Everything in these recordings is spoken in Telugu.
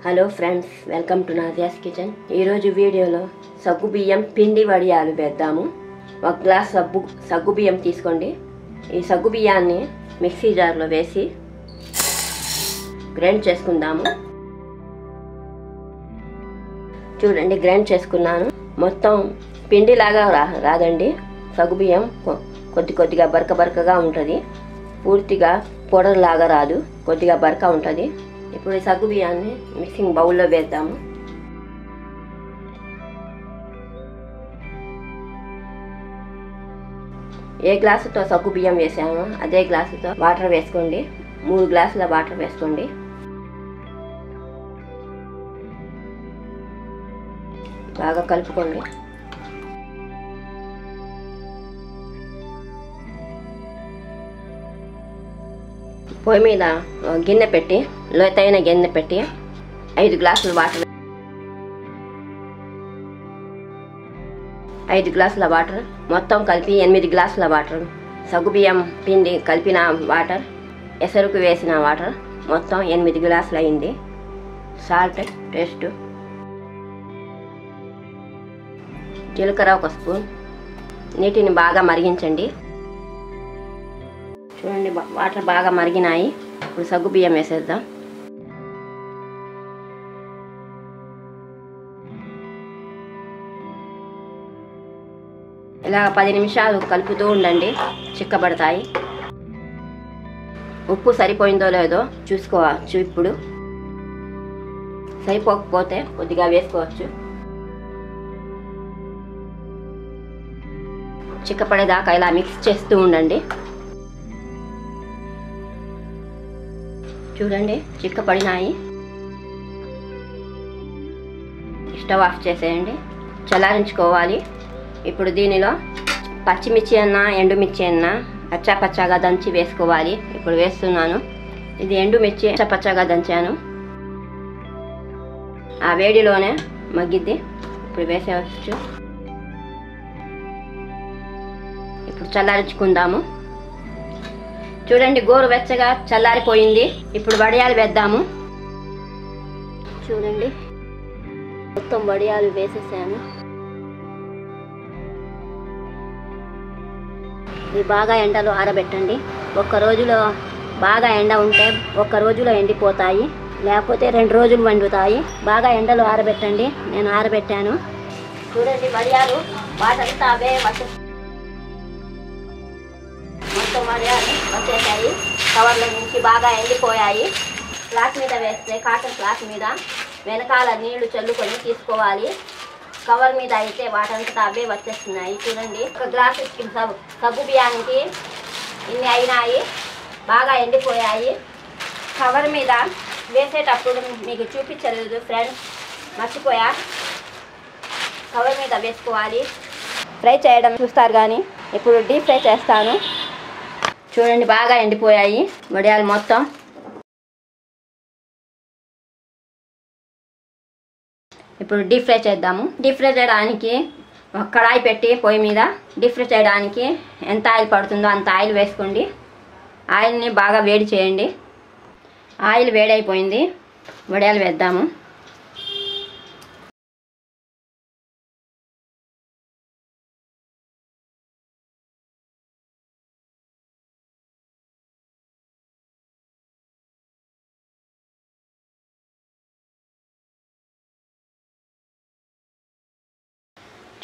Hello friends, welcome to Nazia's kitchen. ఈరోజు వీడియోలో సగ్గుబియ్యం పిండి వడియాలు వేద్దాము. 1 గ్లాస్ సగ్గుబియ్యం తీసుకోండి. ఈ సగ్గుబియ్యాన్ని మిక్సీ జార్లో వేసి గ్రైండ్ చేసుకుందాము. చూడండి, గ్రైండ్ చేసుకున్నాను. మొత్తం పిండిలాగా రాదండి. సగ్గుబియ్యం కొద్దిగా బరకగా ఉంటుంది. పూర్తిగా పౌడర్ లాగా రాదు, కొద్దిగా బరక ఉంటుంది. ఇప్పుడు ఈ సగ్గుబియ్యాన్ని మిక్సింగ్ బౌల్లో వేద్దాము. ఏ గ్లాసుతో సగ్గుబియ్యం వేసామో అదే గ్లాసుతో వాటర్ వేసుకోండి. 3 గ్లాసుల వాటర్ వేసుకోండి. బాగా కలుపుకోండి. పొయ్యి మీద గిన్నె పెట్టి, లోతైన గిన్నె పెట్టి 5 గ్లాసుల వాటర్ 5 గ్లాసుల వాటర్ మొత్తం కలిపి 8 గ్లాసుల వాటర్. సగ్గుబియ్యం పిండి కలిపిన వాటర్, ఎసరుకు వేసిన వాటర్ మొత్తం 8 గ్లాసులు అయింది. సాల్ట్ టేస్ట్, జీలకర్ర 1 స్పూన్. నీటిని బాగా మరిగించండి. చూడండి, వాటర్ బాగా మరిగినాయి. ఇప్పుడు సగ్గుబియ్యం వేసేద్దాం. ఇలా 10 నిమిషాలు కలుపుతూ ఉండండి, చిక్కబడతాయి. ఉప్పు సరిపోయిందో లేదో చూసుకోవచ్చు. ఇప్పుడు సరిపోకపోతే కొద్దిగా వేసుకోవచ్చు. చిక్కపడేదాకా ఇలా మిక్స్ చేస్తూ ఉండండి. చూడండి, చిక్కపడినాయి. స్టవ్ ఆఫ్ చేసేయండి, చల్లారించుకోవాలి. ఇప్పుడు దీనిలో పచ్చిమిర్చి అన్నా ఎండుమిర్చి అన్నా పచ్చాగా దంచి వేసుకోవాలి. ఇప్పుడు వేస్తున్నాను. ఇది ఎండుమిర్చి పచ్చగా దంచాను. ఆ వేడిలోనే మగ్గిద్ది. ఇప్పుడు వేసేవచ్చు. ఇప్పుడు చల్లారించుకుందాము. చూడండి, గోరువెచ్చగా చల్లారిపోయింది. ఇప్పుడు వడియాలు వేద్దాము. చూడండి, మొత్తం వడియాలు వేసేసాను. ఇవి బాగా ఎండలో ఆరబెట్టండి. 1 రోజులో బాగా ఎండ ఉంటే 1 రోజులో ఎండిపోతాయి, లేకపోతే 2 రోజులు వండుతాయి. బాగా ఎండలో ఆరబెట్టండి. నేను ఆరబెట్టాను. చూడండి, వడియాలు వాటంతా అవే మొత్తం వడియాలు వచ్చేసాయి. కవర్ల నుంచి బాగా ఎండిపోయాయి. క్లాత్ మీద వేస్తే, కాటన్ క్లాత్ మీద వెనకాల నీళ్లు చల్లుకొని తీసుకోవాలి. కవర్ మీద అయితే వాటంతా అవే వచ్చేస్తున్నాయి. చూడండి, 1 గ్లాసు సగ్గు బియ్యానికి ఇన్ని అయినాయి. బాగా ఎండిపోయాయి. కవర్ మీద వేసేటప్పుడు మీకు చూపించలేదు ఫ్రెండ్స్, మర్చిపోయా. కవర్ మీద వేసుకోవాలి. ఫ్రై చేయడం చూస్తారు కానీ ఇప్పుడు డీప్ ఫ్రై చేస్తాను. చూడండి, బాగా ఎండిపోయాయి వడియాలు మొత్తం. ఇప్పుడు డీప్ ఫ్రై చేద్దాము. డీప్ ఫ్రై చేయడానికి ఒక కడాయి పెట్టి పొయ్యి మీద డీప్ ఫ్రై చేయడానికి ఎంత ఆయిల్ పడుతుందో అంత ఆయిల్ వేసుకోండి. ఆయిల్ని బాగా వేడి చేయండి. ఆయిల్ వేడైపోయింది. వడియాలు వేద్దాము.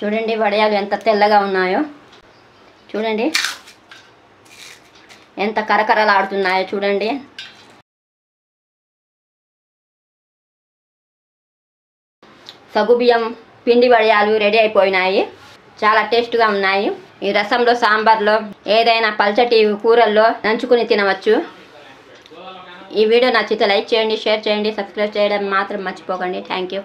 చూడండి, వడియాలు ఎంత తెల్లగా ఉన్నాయో. చూడండి, ఎంత కరకరలాడుతున్నాయో. చూడండి, సగ్గుబియ్యం పిండి వడియాలు రెడీ అయిపోయినాయి. చాలా టేస్ట్గా ఉన్నాయి. ఈ రసంలో, సాంబార్లో, ఏదైనా పల్చటి కూరల్లో నంచుకుని తినవచ్చు. ఈ వీడియో నచ్చితే లైక్ చేయండి, షేర్ చేయండి, సబ్స్క్రైబ్ చేయడం మాత్రం మర్చిపోకండి. Thank you.